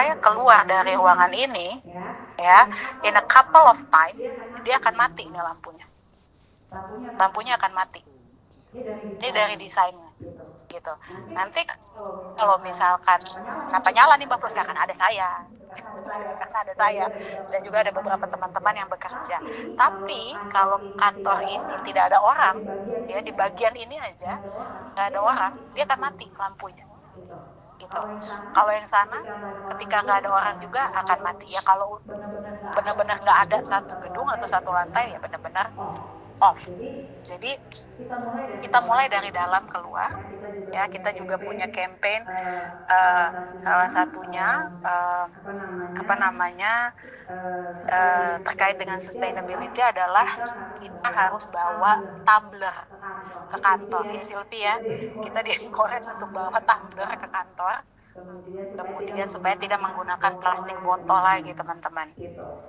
saya keluar dari ruangan ini, ya, in a couple of time dia akan mati nih lampunya akan mati. Ini dari desainnya gitu. Nanti kalau misalkan kenapa nyala nih Bang Plus, karena ada saya dan juga ada beberapa teman-teman yang bekerja. Tapi kalau kantor ini tidak ada orang, ya di bagian ini aja nggak ada orang, dia akan mati lampunya gitu. Kalau yang sana ketika nggak ada orang juga akan mati. Ya kalau benar-benar nggak ada satu gedung atau satu lantai, ya benar-benar off. Jadi kita mulai dari dalam keluar, ya. Kita juga punya campaign, salah satunya terkait dengan sustainability adalah kita harus bawa tumbler ke kantor. Ya Silvi ya, kita di-encourage untuk bawa tumbler ke kantor, kemudian supaya tidak menggunakan plastik botol lagi teman-teman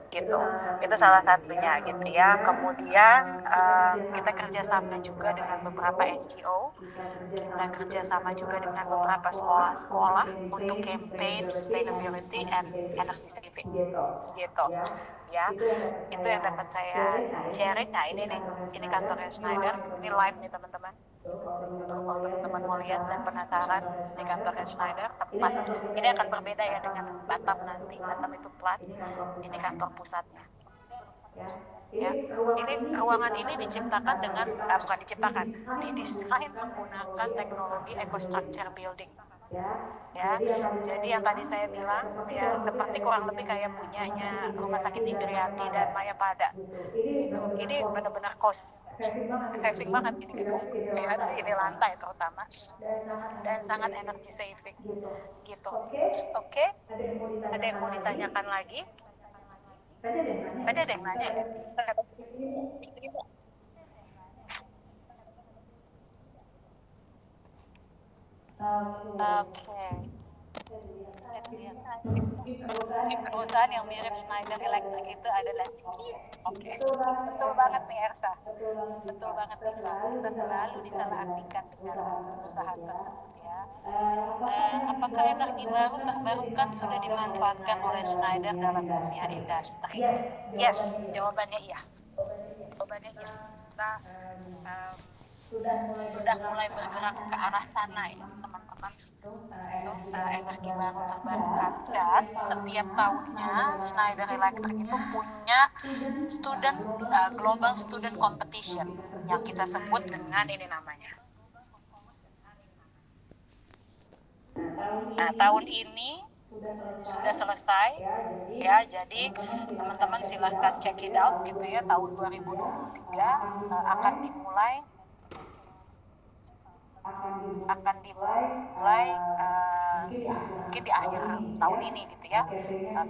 gitu. Itu salah satunya gitu ya. Kemudian kita kerjasama juga dengan beberapa NGO, kita kerjasama juga dengan beberapa sekolah-sekolah untuk campaign sustainability and energy saving gitu ya. Itu yang dapat saya sharing. Nah ini kantornya Schneider, ini live nih teman-teman. Kalau teman-teman mau lihat dan penasaran, di kantornya Schneider tempat ini akan berbeda ya dengan Batam nanti. Batam itu plat, ini kantor pusatnya ya. Ini ruangan ini diciptakan dengan bukan diciptakan, didesain menggunakan teknologi EcoStruxure Building ya. Jadi yang tadi saya bilang ya seperti kurang lebih kayak punyanya Rumah Sakit Indriati dan Mayapada gitu. Ini benar-benar cost saving banget ini gedung ya, ini lantai terutama, dan sangat energy saving gitu. Oke, ada yang mau ditanyakan lagi? Ada yang nanya ya? Oke. Di perusahaan yang mirip Schneider Electric itu adalah Sikia. Oke. Betul banget nih Ersa. Betul banget nih Pak. Kita selalu disalahartikan dengan perusahaan tersebut ya. Apakah energi baru terbarukan sudah dimanfaatkan oleh Schneider dalam dunia industri? Yes, jawabannya iya. Kita sudah mulai bergerak ke arah sana ya teman-teman, untuk energi baru terbarukan. Dan setiap tahunnya Schneider Electric itu punya global student competition yang kita sebut dengan ini namanya. Nah tahun ini sudah selesai ya, jadi teman-teman silahkan check it out gitu ya. Tahun 2023 akan dimulai mungkin di akhir tahun ini gitu ya.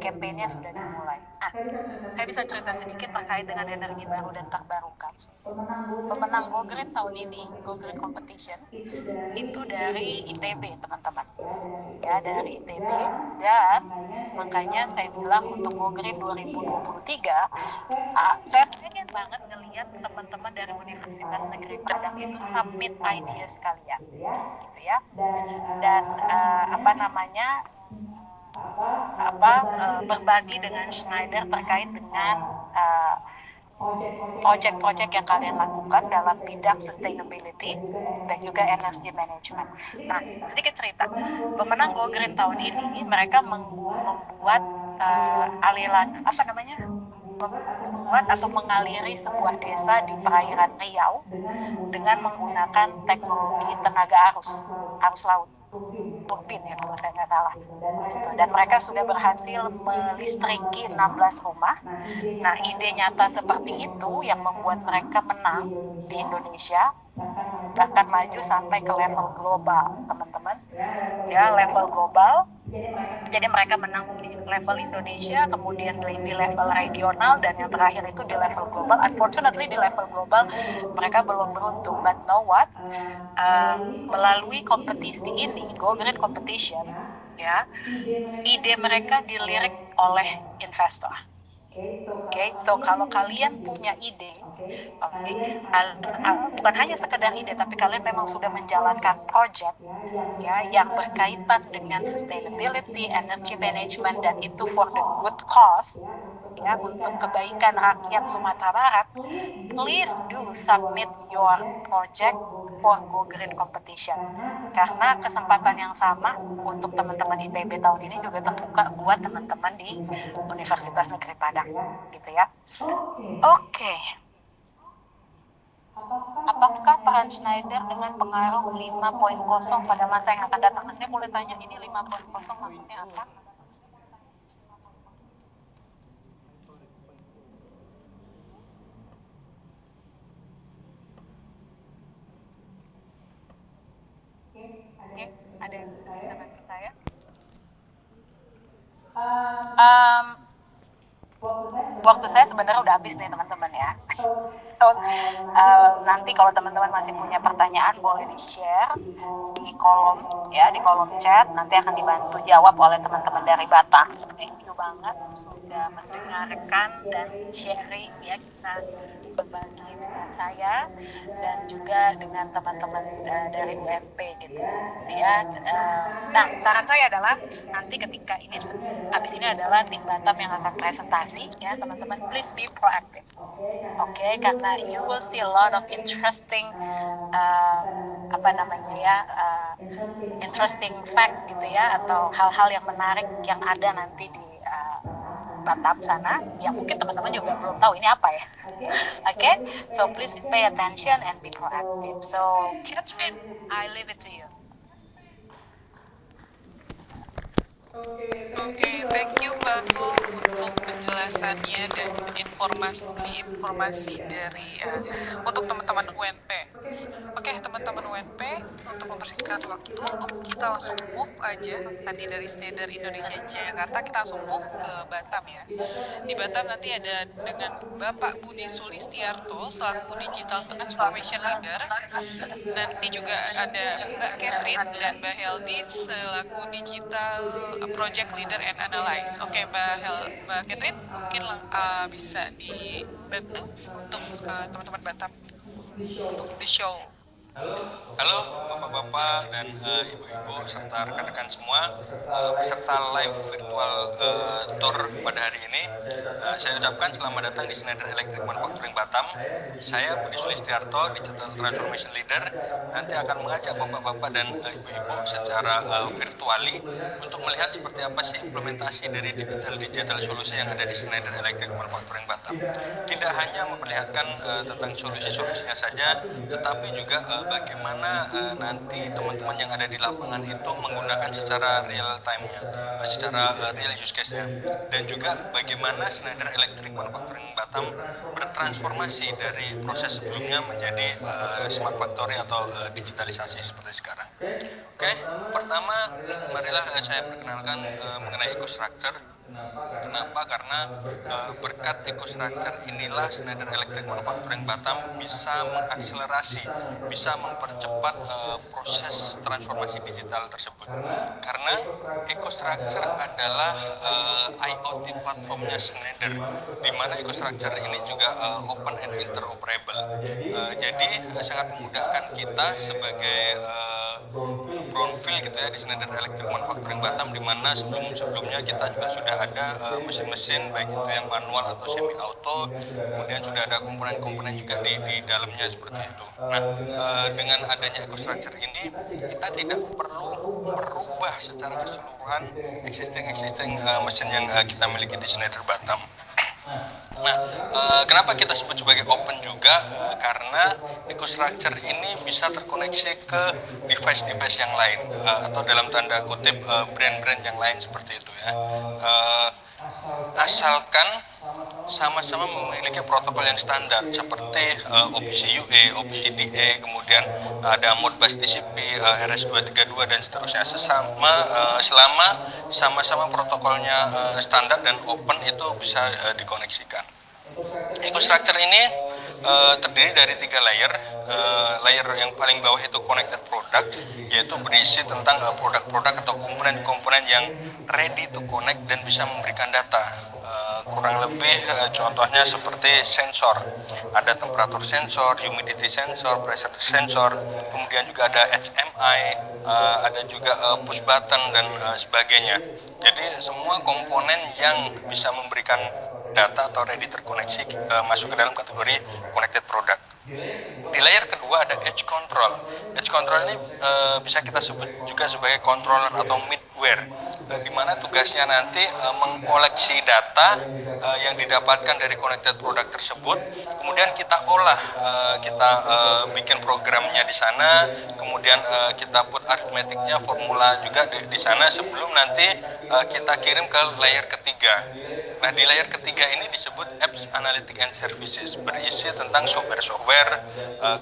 Kampanyenya sudah dimulai. Nah, saya bisa cerita sedikit terkait dengan energi baru dan terbarukan. Pemenang Go Green tahun ini, Go Green Competition, itu dari ITB teman-teman. Ya, dari ITB. Dan makanya saya bilang untuk Go Green 2023, saya pengen banget ngelihat teman-teman dari Universitas Negeri Padang itu submit idea sekalian gitu ya. Dan berbagi dengan Schneider terkait dengan project-project yang kalian lakukan dalam bidang sustainability dan juga energy management. Nah, sedikit cerita. Pemenang Go Green tahun ini mereka membuat membuat atau mengaliri sebuah desa di perairan Riau dengan menggunakan teknologi tenaga arus laut, turbin ya kalau saya nggak salah. Dan mereka sudah berhasil melistriki 16 rumah. Nah, ide nyata seperti itu yang membuat mereka menang di Indonesia, bahkan maju sampai ke level global, teman-teman. Ya, level global. Jadi mereka menang di level Indonesia, kemudian di level regional, dan yang terakhir itu di level global. Unfortunately di level global mereka belum beruntung, but know what? Melalui kompetisi ini, Go Green Competition, ya, ide mereka dilirik oleh investor. Okay, so kalau kalian punya ide Oke, bukan hanya sekedar ide, tapi kalian memang sudah menjalankan project ya yang berkaitan dengan sustainability, energy management, dan itu for the good cause ya, untuk kebaikan rakyat Sumatera Barat, please do submit your project for Go Green Competition. Karena kesempatan yang sama untuk teman-teman ITB tahun ini juga terbuka buat teman-teman di Universitas Negeri Padang, gitu ya. Oke. Apakah peran Schneider dengan pengaruh 5.0 pada masa yang akan datang? Saya boleh tanya, ini 5.0 maksudnya apa? Oke, ada yang bisa bantu saya? Waktu saya sebenarnya udah habis nih teman-teman ya. So, nanti kalau teman-teman masih punya pertanyaan boleh di-share di kolom ya, di kolom chat, nanti akan dibantu jawab oleh teman-teman dari Batam. Thank you banget sudah mendengarkan dan sharing ya, kita berbagi dengan saya dan juga dengan teman-teman dari UMP gitu ya. Nah, saran saya adalah nanti ketika ini habis ini adalah tim Batam yang akan presentasi ya, teman-teman please be proactive. Oke, karena you will see a lot of interesting interesting fact gitu ya, atau hal-hal yang menarik yang ada nanti di Batam sana yang mungkin teman-teman juga belum tahu ini apa ya. Oke, so please pay attention and be proactive. So Catherine, I leave it to you. Oke, thank you Mbak Flo untuk penjelasannya dan informasi dari untuk teman-teman UNP. Oke, teman-teman UNP, untuk mempersingkat waktu, kita langsung move aja. Tadi dari Schneider Indonesia Jakarta, kita langsung move ke Batam ya. Di Batam nanti ada dengan Bapak Budi Sulistiarto selaku Digital Transformation Leader. Nanti juga ada Mbak Catherine dan Mbak Heldi selaku Digital Project Leader and Analyze. Oke, Mbak Catherine mungkin bisa dibantu untuk teman-teman Batam untuk di show. Halo Bapak-Bapak dan Ibu-Ibu serta rekan-rekan semua, peserta live virtual tour pada hari ini, saya ucapkan selamat datang di Schneider Electric Manufacturing Batam. Saya Budi Sulistiarto, Digital Transformation Leader, nanti akan mengajak Bapak-Bapak dan Ibu-Ibu secara virtuali untuk melihat seperti apa sih implementasi dari digital solusi yang ada di Schneider Electric Manufacturing Batam. Tidak hanya memperlihatkan tentang solusi-solusinya saja, tetapi juga bagaimana nanti teman-teman yang ada di lapangan itu menggunakan secara real time-nya, secara real use case-nya, dan juga bagaimana Schneider Electric Manufacturing Batam bertransformasi dari proses sebelumnya menjadi smart factory atau digitalisasi seperti sekarang. Oke, pertama marilah saya perkenalkan mengenai EcoStruxure. Kenapa? Karena berkat EcoStruxure inilah Schneider Electric Manufacturing Batam bisa mengakselerasi, bisa mempercepat proses transformasi digital tersebut. Karena EcoStruxure adalah IoT platformnya Schneider, di mana EcoStruxure ini juga open and interoperable. Jadi sangat memudahkan kita sebagai brownfield gitu ya di Schneider Electric Manufacturing Batam, di mana sebelumnya kita juga sudah ada mesin-mesin baik itu yang manual atau semi auto, kemudian sudah ada komponen-komponen juga di dalamnya seperti itu. Nah, dengan adanya EcoStruxure ini kita tidak perlu merubah secara keseluruhan existing mesin yang kita miliki di Schneider Batam. Nah, kenapa kita sebut sebagai open juga? Karena EcoStruxure ini bisa terkoneksi ke device-device yang lain, atau dalam tanda kutip brand-brand yang lain seperti itu ya. Asalkan sama-sama memiliki protokol yang standar seperti OPC UA, OPC DA, kemudian ada Modbus TCP, RS232 dan seterusnya. Selama sama-sama protokolnya standar dan open, itu bisa dikoneksikan. EcoStruxure ini terdiri dari 3 layer. Layer yang paling bawah itu connected product, yaitu berisi tentang produk-produk atau komponen-komponen yang ready to connect dan bisa memberikan data. kurang lebih contohnya seperti sensor, ada temperatur sensor, humidity sensor, pressure sensor, kemudian juga ada HMI, ada juga push button dan sebagainya. Jadi semua komponen yang bisa memberikan data atau ready terkoneksi masuk ke dalam kategori connected product. Di layer kedua ada edge control. Edge control ini bisa kita sebut juga sebagai controller atau middleware, di mana tugasnya nanti mengkoleksi data yang didapatkan dari connected product tersebut, kemudian kita olah, kita bikin programnya di sana, kemudian kita put arithmeticnya, formula juga di sana sebelum nanti kita kirim ke layer ketiga. Nah, di layer ketiga ini disebut apps analytic and services, berisi tentang software-software,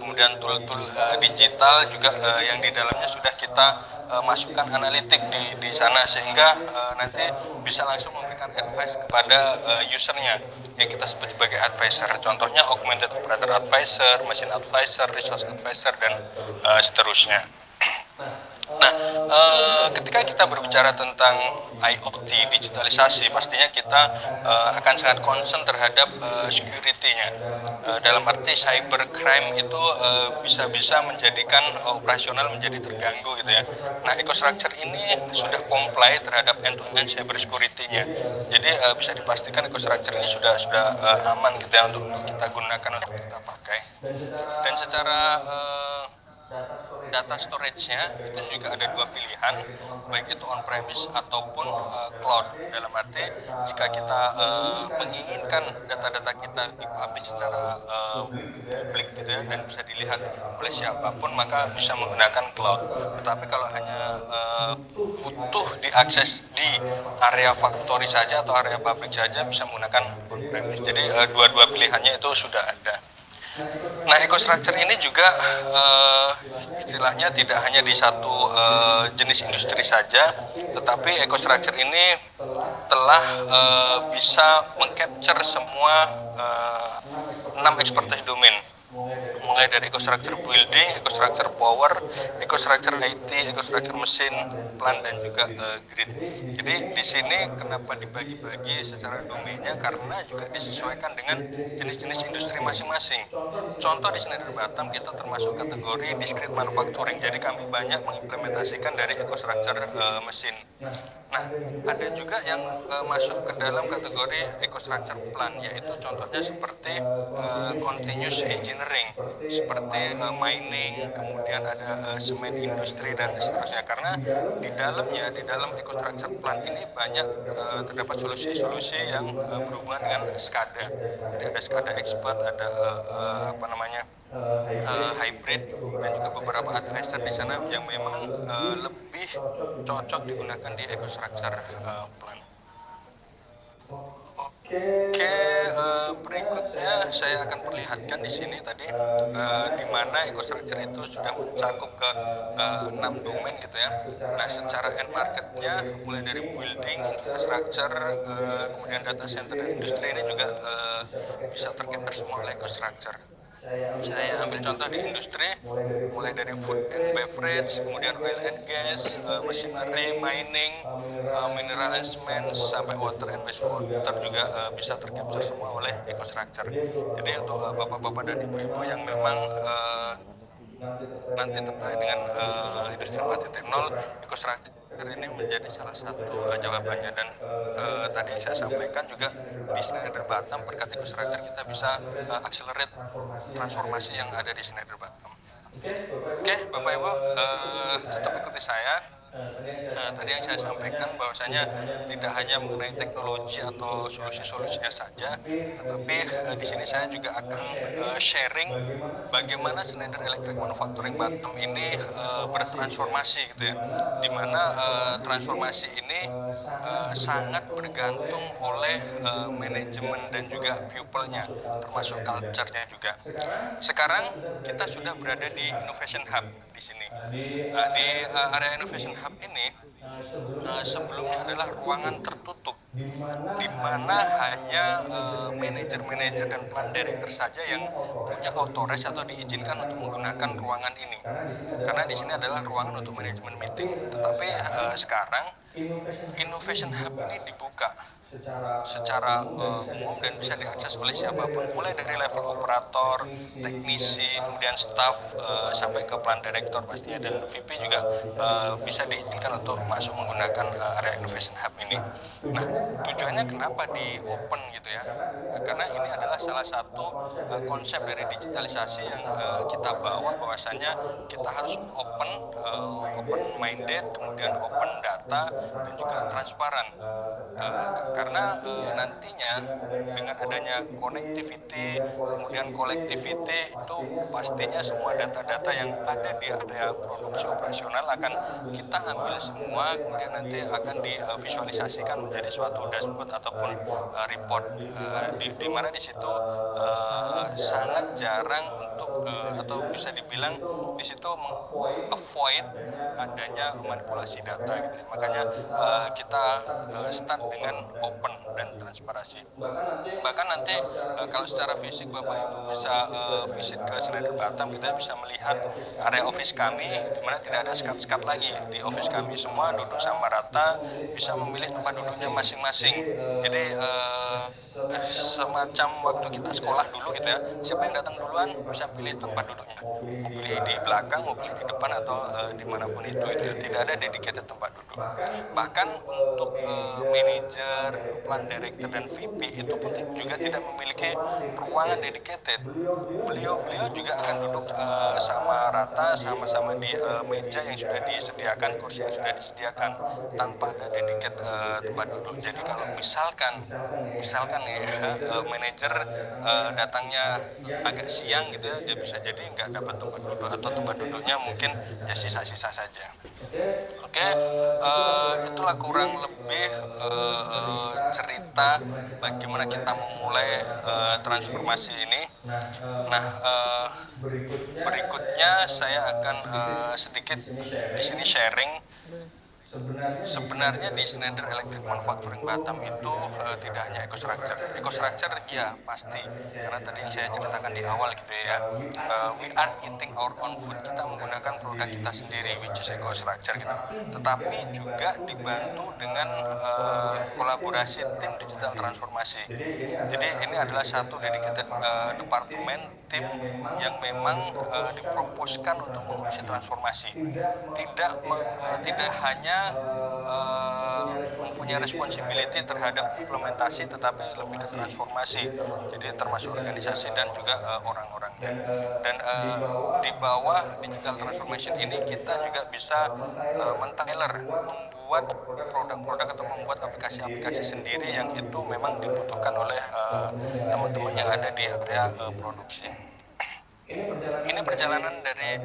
kemudian tool-tool digital juga yang di dalamnya sudah kita masukkan analitik di sana, sehingga nanti bisa langsung memberikan advice kepada usernya yang kita sebut sebagai advisor. Contohnya augmented operator advisor, machine advisor, resource advisor, dan seterusnya. Nah, ketika kita berbicara tentang IoT, digitalisasi, pastinya kita akan sangat concern terhadap security-nya. Dalam arti cybercrime itu bisa menjadikan operasional menjadi terganggu gitu ya. Nah, EcoStruxure ini sudah comply terhadap end-to-end cyber security-nya. Jadi bisa dipastikan EcoStruxure ini sudah aman gitu ya untuk kita gunakan, untuk kita pakai. Dan secara data storage-nya itu juga ada dua pilihan, baik itu on-premise ataupun cloud. Dalam arti jika kita menginginkan data-data kita dipublish secara publik gitu ya, dan bisa dilihat oleh siapapun, maka bisa menggunakan cloud. Tetapi kalau hanya butuh diakses di area factory saja atau area publik saja, bisa menggunakan on-premise. Jadi dua-dua pilihannya itu sudah ada. Nah, EcoStruxure ini juga istilahnya tidak hanya di satu jenis industri saja, tetapi EcoStruxure ini telah bisa mengcapture semua 6 expertise domain, mulai dari EcoStruxure building, EcoStruxure power, EcoStruxure IT, EcoStruxure mesin, plant, dan juga grid. Jadi di sini kenapa dibagi-bagi secara domainnya, karena juga disesuaikan dengan jenis-jenis industri masing-masing. Contoh di Schneider Batam kita termasuk kategori discrete manufacturing, jadi kami banyak mengimplementasikan dari EcoStruxure mesin. Nah, ada juga yang masuk ke dalam kategori EcoStruxure plant, yaitu contohnya seperti continuous engineering, seperti mining, kemudian ada semen industri, dan seterusnya. Karena di dalam EcoStruxure plant ini banyak terdapat solusi-solusi yang berhubungan dengan SCADA. Jadi ada SCADA expert, ada hybrid, dan juga beberapa advisor di sana yang memang lebih cocok digunakan di EcoStruxure plant. Oke, berikutnya saya akan perlihatkan di sini tadi di mana EcoStruxure itu sudah mencakup ke 6 domain gitu ya. Nah, secara end marketnya mulai dari building, infrastructure, kemudian data center, dan industri ini juga bisa tercapture semua oleh EcoStruxure. Saya ambil contoh di industri, mulai dari food and beverage, kemudian oil and gas, machinery, mining, mineral and cement, sampai water and wastewater juga bisa tercapture semua oleh EcoStruxure. Jadi untuk bapak-bapak dan ibu-ibu yang memang nanti tertarik dengan industri 4.0, EcoStruxure ini menjadi salah satu jawabannya. Dan tadi yang saya sampaikan juga di Schneider Batam, berkat EcoStruxure kita bisa accelerate transformasi yang ada di Schneider Batam. Oke, Bapak Ibu, tetap ikuti saya. Tadi yang saya sampaikan bahwasanya tidak hanya mengenai teknologi atau solusi-solusinya saja, tetapi di sini saya juga akan sharing bagaimana Schneider Electric Manufacturing Batam ini bertransformasi gitu ya, di mana transformasi ini sangat bergantung oleh manajemen dan juga people-nya, termasuk culture-nya juga. Sekarang kita sudah berada di Innovation Hub di sini. Di area Innovation Hub ini sebelumnya adalah ruangan tertutup, di mana hanya manajer-manajer dan plant director saja yang punya authorized atau diizinkan untuk menggunakan ruangan ini. Karena di sini adalah ruangan untuk manajemen meeting. Tetapi sekarang Innovation Hub ini dibuka secara umum dan bisa diakses oleh siapapun, mulai dari level operator, teknisi, kemudian staff sampai ke plant director pastinya, dan VP juga bisa diizinkan untuk masuk menggunakan area Innovation Hub ini. Nah, tujuannya kenapa di open gitu ya? Karena ini adalah salah satu konsep dari digitalisasi yang kita bawa, bahwasanya kita harus open minded, kemudian open data dan juga transparan. Karena nantinya dengan adanya connectivity, kemudian connectivity itu pastinya semua data-data yang ada di area produksi operasional akan kita ambil semua, kemudian nanti akan divisualisasikan menjadi suatu dashboard ataupun report, di mana di situ sangat jarang untuk atau bisa dibilang di situ avoid adanya manipulasi data gitu. Makanya kita start dengan open dan transparansi. Bahkan nanti kalau secara fisik Bapak Ibu bisa visit ke Schneider Batam, kita bisa melihat area office kami di mana tidak ada skat-skat lagi. Di office kami semua duduk sama rata, bisa memilih tempat duduknya masing-masing. Jadi semacam waktu kita sekolah dulu gitu ya, siapa yang datang duluan bisa pilih tempat duduknya, mau pilih di belakang, mau pilih di depan, atau dimanapun itu ya. Tidak ada dedicated tempat duduk. Bahkan untuk manajer, plant director dan VP itu pun juga tidak memiliki ruangan dedicated. Beliau juga akan duduk sama rata, sama-sama di meja yang sudah disediakan, kursi yang sudah disediakan, tanpa ada dedicated tempat duduk. Jadi kalau misalkan ya manajer datangnya agak siang gitu ya bisa jadi nggak dapat tempat duduk, atau tempat duduknya mungkin ya sisa-sisa saja. Oke, itulah kurang lebih cerita bagaimana kita memulai transformasi ini. Nah, berikutnya saya akan sedikit di sini sharing. Sebenarnya di Schneider Electric Manufacturing Batam itu tidak hanya EcoStructure ya pasti, karena tadi yang saya ceritakan di awal gitu ya, we are eating our own food, kita menggunakan produk kita sendiri which is EcoStructure gitu, tetapi juga dibantu dengan kolaborasi tim digital transformasi. Jadi ini adalah satu dedicated departemen, tim yang memang diproposkan untuk mengurusi transformasi, tidak hanya mempunyai responsibility terhadap implementasi, tetapi lebih ke transformasi. Jadi termasuk organisasi dan juga orang-orangnya. Dan di bawah digital transformation ini kita juga bisa men-tailor, membuat produk-produk atau membuat aplikasi-aplikasi sendiri yang itu memang dibutuhkan oleh teman-teman yang ada di area produksi. Ini perjalanan dari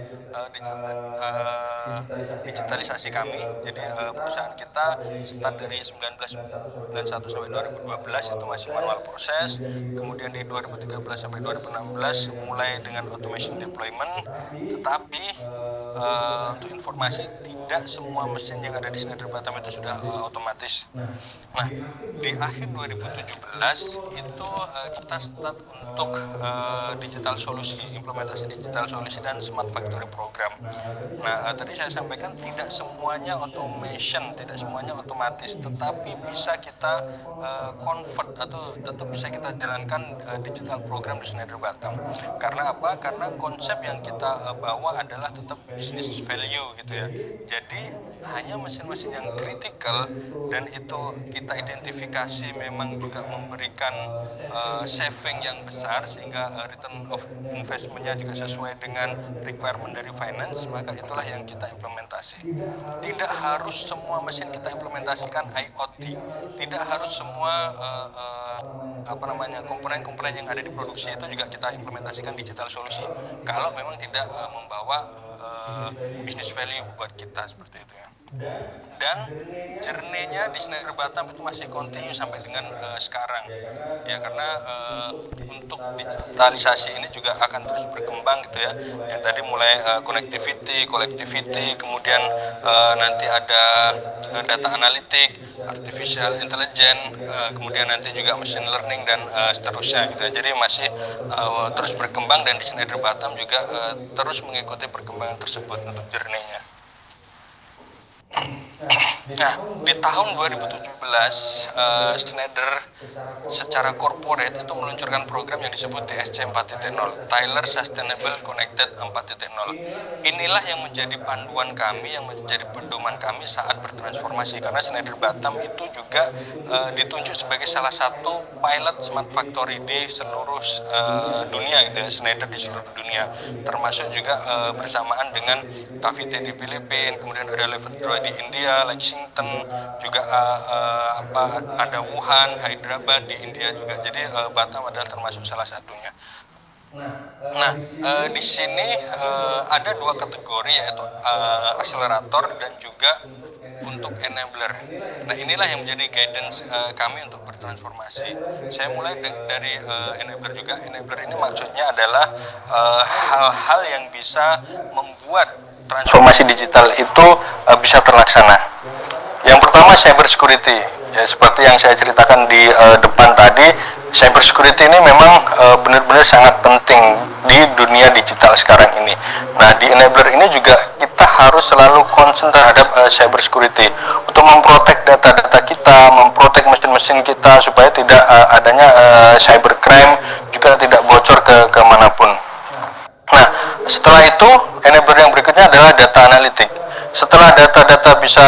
digitalisasi kami. Jadi perusahaan kita start dari 1991 sampai 2012 itu masih manual proses. Kemudian di 2013 sampai 2016 mulai dengan automation deployment. Tetapi untuk informasi, tidak semua mesin yang ada di Schneider Batam itu sudah otomatis. Nah, di akhir 2017 itu kita start untuk digital solusi, implementasi digital solusi dan smart factory program. Nah, tadi saya sampaikan tidak semuanya automation, tidak semuanya otomatis, tetapi bisa kita convert atau tetap bisa kita jalankan digital program di Schneider Batam. Karena apa? Karena konsep yang kita bawa adalah tetap business value gitu ya. Jadi hanya mesin-mesin yang kritikal dan itu kita identifikasi memang juga memberikan saving yang besar, sehingga return of investment-nya juga sesuai dengan requirement dari finance, maka itulah yang kita implementasi. Tidak harus semua mesin kita implementasikan IoT, tidak harus semua komponen-komponen yang ada di produksi itu juga kita implementasikan digital solusi kalau memang tidak membawa business value buat kita, seperti itu ya. Dan journey-nya di Schneider Batam itu masih continue sampai dengan sekarang ya, karena untuk digitalisasi ini juga akan terus berkembang gitu ya. Yang tadi mulai connectivity, kemudian nanti ada data analitik, artificial intelligence, kemudian nanti juga machine learning dan seterusnya gitu ya. Jadi masih terus berkembang, dan di Schneider Batam juga terus mengikuti perkembangan tersebut untuk journey-nya. Nah, di tahun 2017, Schneider secara corporate itu meluncurkan program yang disebut TSC 4.0, Tyler Sustainable Connected 4.0. Inilah yang menjadi panduan kami, yang menjadi pedoman kami saat bertransformasi, karena Schneider Batam itu juga ditunjuk sebagai salah satu pilot smart factory di seluruh dunia gitu ya, Schneider di seluruh dunia, termasuk juga bersamaan dengan KVT di Filipina, kemudian ada Level 2 di India, Lexington, juga ada Wuhan, Hyderabad di India juga. Jadi Batam adalah termasuk salah satunya. Nah, di sini ada dua kategori, yaitu akselerator dan juga untuk enabler. Nah, inilah yang menjadi guidance kami untuk bertransformasi. Saya mulai dari enabler juga. Enabler ini maksudnya adalah hal-hal yang bisa membuat transformasi digital itu bisa terlaksana. Yang pertama, cyber security. Ya, seperti yang saya ceritakan di depan tadi, cyber security ini memang benar-benar sangat penting di dunia digital sekarang ini. Nah, di enabler ini juga kita harus selalu concern terhadap cyber security untuk memprotek data-data kita, memprotek mesin-mesin kita supaya tidak adanya cybercrime, juga tidak bocor ke manapun. Nah, setelah itu enabler yang berikutnya adalah data analytic. Setelah data-data bisa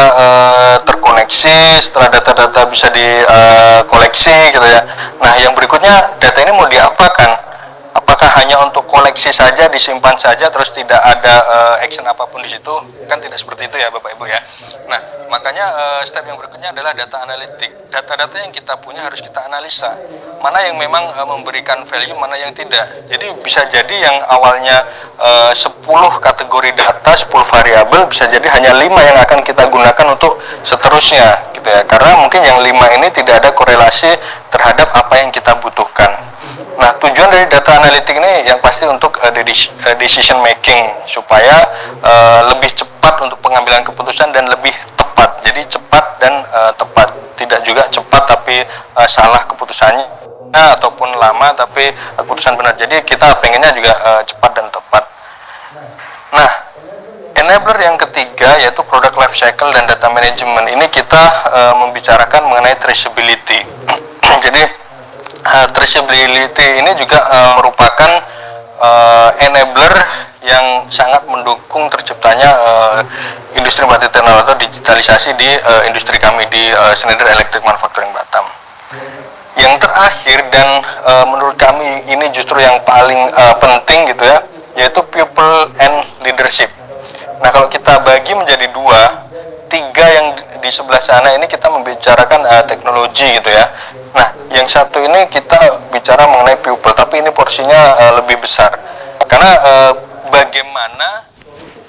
terkoneksi, setelah data-data bisa dikoleksi gitu ya. Nah, yang berikutnya, data ini mau diapakan? Apakah hanya untuk koleksi saja, disimpan saja, terus tidak ada action apapun di situ? Kan tidak seperti itu ya Bapak Ibu ya. Nah, makanya step yang berikutnya adalah data analitik. Data-data yang kita punya harus kita analisa. Mana yang memang memberikan value, mana yang tidak. Jadi bisa jadi yang awalnya 10 kategori data, 10 variabel, bisa jadi hanya 5 yang akan kita gunakan untuk seterusnya gitu ya. Karena mungkin yang 5 ini tidak ada korelasi terhadap apa yang kita butuhkan. Nah, tujuan dari data analitik ini yang pasti untuk decision making, supaya lebih cepat untuk pengambilan keputusan dan lebih tepat. Jadi cepat dan tepat, tidak juga cepat tapi salah keputusannya, ataupun lama tapi keputusan benar. Jadi kita pengennya juga cepat dan tepat. Nah, enabler yang ketiga yaitu product life cycle dan data management. Ini kita membicarakan mengenai traceability. Jadi traceability ini juga merupakan enabler yang sangat mendukung terciptanya industri 4.0 atau digitalisasi di industri kami di Schneider Electric Manufacturing Batam. Yang terakhir dan menurut kami ini justru yang paling penting gitu ya, yaitu people and leadership. Nah, kalau kita bagi menjadi dua, tiga yang di sebelah sana ini kita membicarakan teknologi gitu ya. Nah, yang satu ini kita bicara mengenai people, tapi ini porsinya lebih besar. Karena bagaimana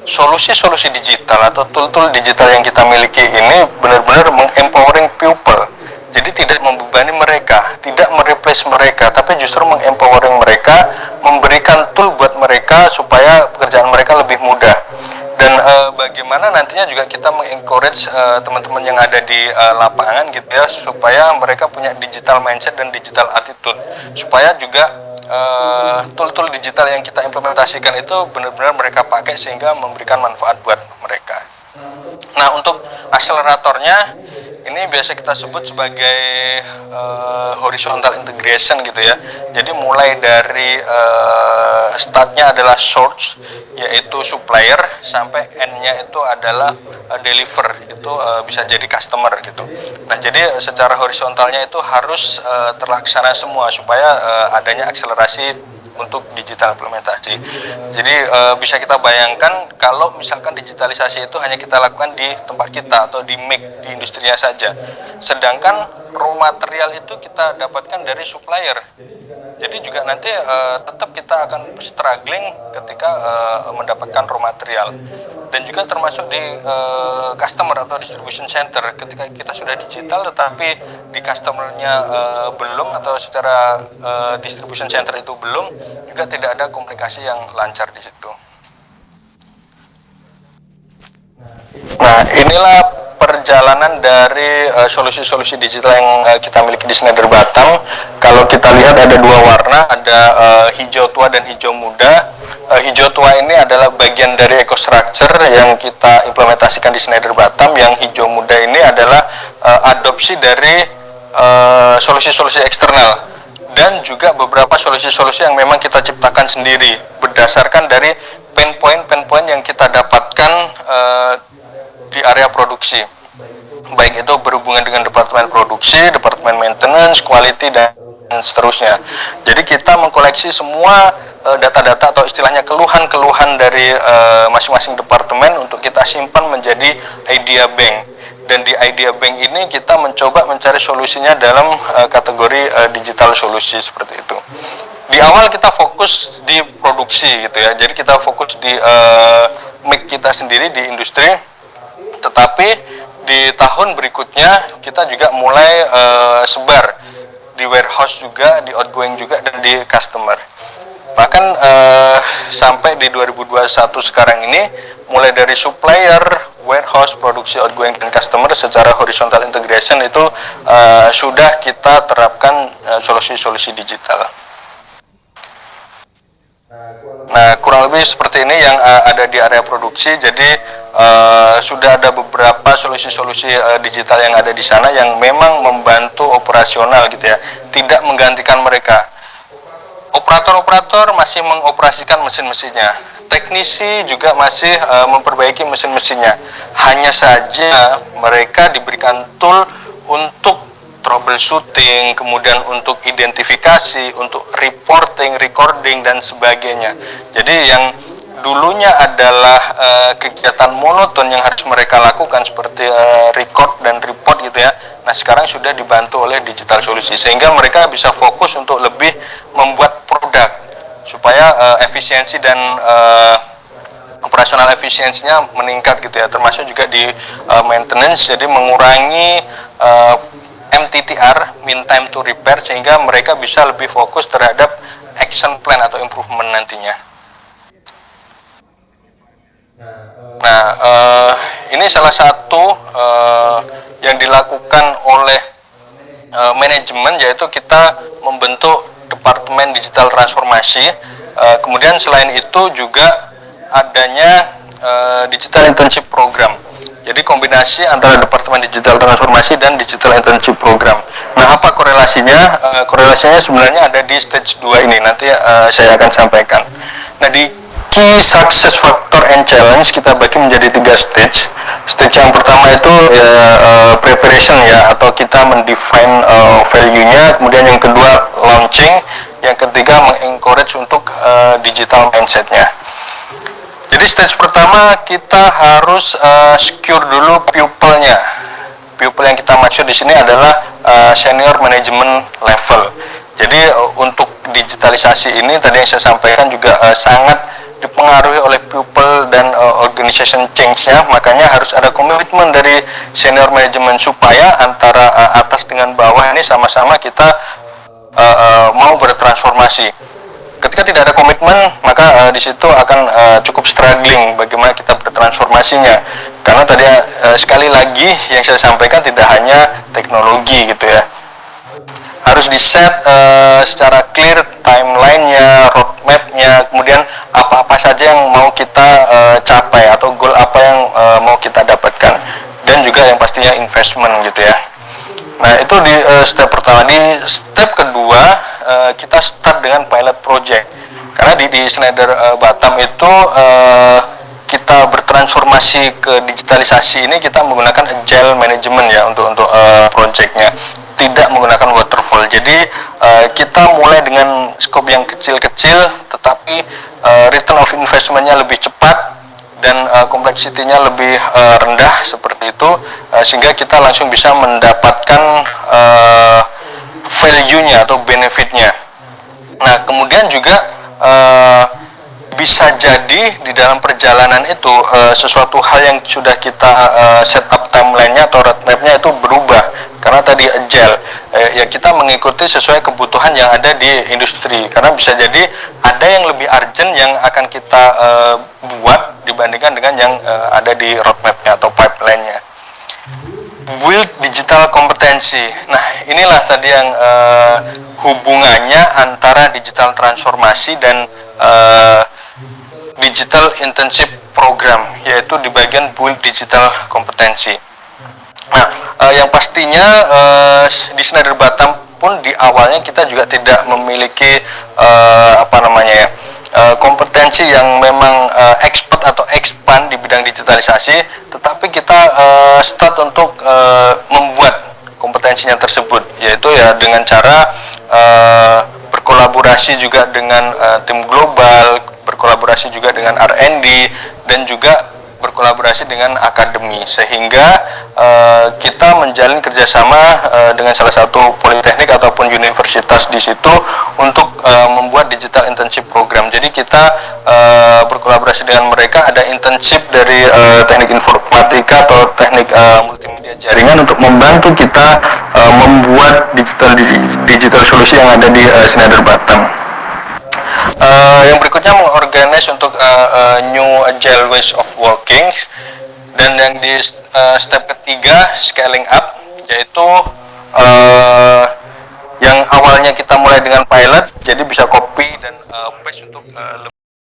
solusi-solusi digital atau tool-tool digital yang kita miliki ini benar-benar meng-empowering people. Jadi tidak membebani mereka, tidak mereplace mereka, tapi justru meng-empowering mereka, memberikan tool buat mereka supaya pekerjaan mereka lebih mudah. Dan bagaimana nantinya juga kita mengencourage teman-teman yang ada di lapangan gitu ya, supaya mereka punya digital mindset dan digital attitude, supaya juga tool-tool digital yang kita implementasikan itu benar-benar mereka pakai sehingga memberikan manfaat buat mereka. Nah, untuk akseleratornya ini biasa kita sebut sebagai horizontal integration gitu ya. Jadi mulai dari startnya adalah source, yaitu supplier, sampai end-nya itu adalah deliver, itu bisa jadi customer gitu. Nah, jadi secara horizontalnya itu harus terlaksana semua supaya adanya akselerasi untuk digital implementasi. Jadi bisa kita bayangkan kalau misalkan digitalisasi itu hanya kita lakukan di tempat kita atau di make di industrinya saja. Sedangkan raw material itu kita dapatkan dari supplier. Jadi juga nanti tetap kita akan struggling ketika mendapatkan raw material. Dan juga termasuk di customer atau distribution center, ketika kita sudah digital tetapi di customernya belum, atau secara distribution center itu belum, juga tidak ada komunikasi yang lancar di situ. Nah, inilah perjalanan perjalanan dari solusi-solusi digital yang kita miliki di Schneider Batam, kalau kita lihat ada dua warna, ada hijau tua dan hijau muda. Hijau tua ini adalah bagian dari EcoStruxure yang kita implementasikan di Schneider Batam. Yang hijau muda ini adalah adopsi dari solusi-solusi eksternal dan juga beberapa solusi-solusi yang memang kita ciptakan sendiri berdasarkan dari pain point yang kita dapatkan di area produksi, baik itu berhubungan dengan departemen produksi, departemen maintenance, quality, dan seterusnya. Jadi kita mengkoleksi semua data-data atau istilahnya keluhan-keluhan dari masing-masing departemen untuk kita simpan menjadi idea bank. Dan di idea bank ini kita mencoba mencari solusinya dalam kategori digital solusi seperti itu. Di awal kita fokus di produksi gitu ya, jadi kita fokus di make kita sendiri di industri. Tetapi di tahun berikutnya kita juga mulai sebar di warehouse juga, di outgoing juga, dan di customer. Bahkan sampai di 2021 sekarang ini, mulai dari supplier, warehouse, produksi, outgoing, dan customer secara horizontal integration itu sudah kita terapkan solusi-solusi digital. Nah, kurang lebih seperti ini yang ada di area produksi. Jadi sudah ada beberapa solusi-solusi digital yang ada di sana yang memang membantu operasional gitu ya, tidak menggantikan mereka. Operator-operator masih mengoperasikan mesin-mesinnya, teknisi juga masih memperbaiki mesin-mesinnya. Hanya saja mereka diberikan tool untuk troubleshooting, kemudian untuk identifikasi, untuk reporting, recording, dan sebagainya. Jadi yang dulunya adalah kegiatan monoton yang harus mereka lakukan seperti record dan report gitu ya. Nah, sekarang sudah dibantu oleh digital solusi sehingga mereka bisa fokus untuk lebih membuat produk supaya efisiensi dan operasional efisiensinya meningkat gitu ya, termasuk juga di maintenance, jadi mengurangi MTTR, mean time to repair, sehingga mereka bisa lebih fokus terhadap action plan atau improvement nantinya. Nah, ini salah satu yang dilakukan oleh manajemen, yaitu kita membentuk departemen digital transformasi. Kemudian selain itu juga adanya digital internship program. Jadi kombinasi antara departemen digital transformasi dan digital internship program. Nah, apa korelasinya? Korelasinya sebenarnya ada di stage 2 ini. Nanti saya akan sampaikan. Nah, di key success factor and challenge kita bagi menjadi 3 stage. Stage yang pertama itu preparation ya, atau kita mendefine value-nya. Kemudian yang kedua launching. Yang ketiga mengencourage untuk digital mindset-nya. Jadi stage pertama kita harus secure dulu pupil-nya. Pupil yang kita maksud di sini adalah senior management level. Jadi untuk digitalisasi ini tadi yang saya sampaikan juga sangat dipengaruhi oleh pupil dan organization change-nya, makanya harus ada komitmen dari senior management supaya antara atas dengan bawah ini sama-sama kita mau bertransformasi. Ketika tidak ada komitmen, maka di situ akan cukup struggling bagaimana kita bertransformasinya. Karena tadi sekali lagi yang saya sampaikan tidak hanya teknologi gitu ya. Harus di-set secara clear timeline-nya, roadmap-nya, kemudian apa-apa saja yang mau kita capai atau goal apa yang mau kita dapatkan. Dan juga yang pastinya investment gitu ya. Nah, itu di step pertama. Di step kedua kita start dengan pilot project. Karena di Schneider Batam itu kita bertransformasi ke digitalisasi ini kita menggunakan agile management ya untuk projectnya, tidak menggunakan waterfall. Jadi kita mulai dengan scope yang kecil-kecil, tetapi return of investment-nya lebih cepat dan kompleksitinya lebih rendah seperti itu, sehingga kita langsung bisa mendapatkan value-nya atau benefit-nya. Nah, kemudian juga bisa jadi di dalam perjalanan itu sesuatu hal yang sudah kita set up timeline-nya atau roadmap-nya itu berubah. Karena tadi agile, ya kita mengikuti sesuai kebutuhan yang ada di industri. Karena bisa jadi ada yang lebih urgent yang akan kita buat dibandingkan dengan yang ada di roadmap-nya atau pipeline-nya. build digital kompetensi. Nah, inilah tadi yang hubungannya antara digital transformasi dan digital internship program, yaitu di bagian build digital kompetensi. Nah, yang pastinya di Schneider Batam pun di awalnya kita juga tidak memiliki kompetensi yang memang expert atau expand di bidang digitalisasi, tetapi kita start untuk membuat kompetensinya tersebut, yaitu ya dengan cara berkolaborasi juga dengan tim global, berkolaborasi juga dengan R&D, dan juga berkolaborasi dengan akademi, sehingga kita menjalin kerjasama dengan salah satu politeknik ataupun universitas di situ untuk membuat digital internship program. Jadi kita berkolaborasi dengan mereka, ada internship dari teknik informatika atau teknik multimedia jaringan untuk membantu kita membuat digital solusi yang ada di Schneider Batam. Yang berikutnya mengorganize untuk new agile ways of working, dan yang di step ketiga scaling up, yaitu yang awalnya kita mulai dengan pilot jadi bisa copy dan paste untuk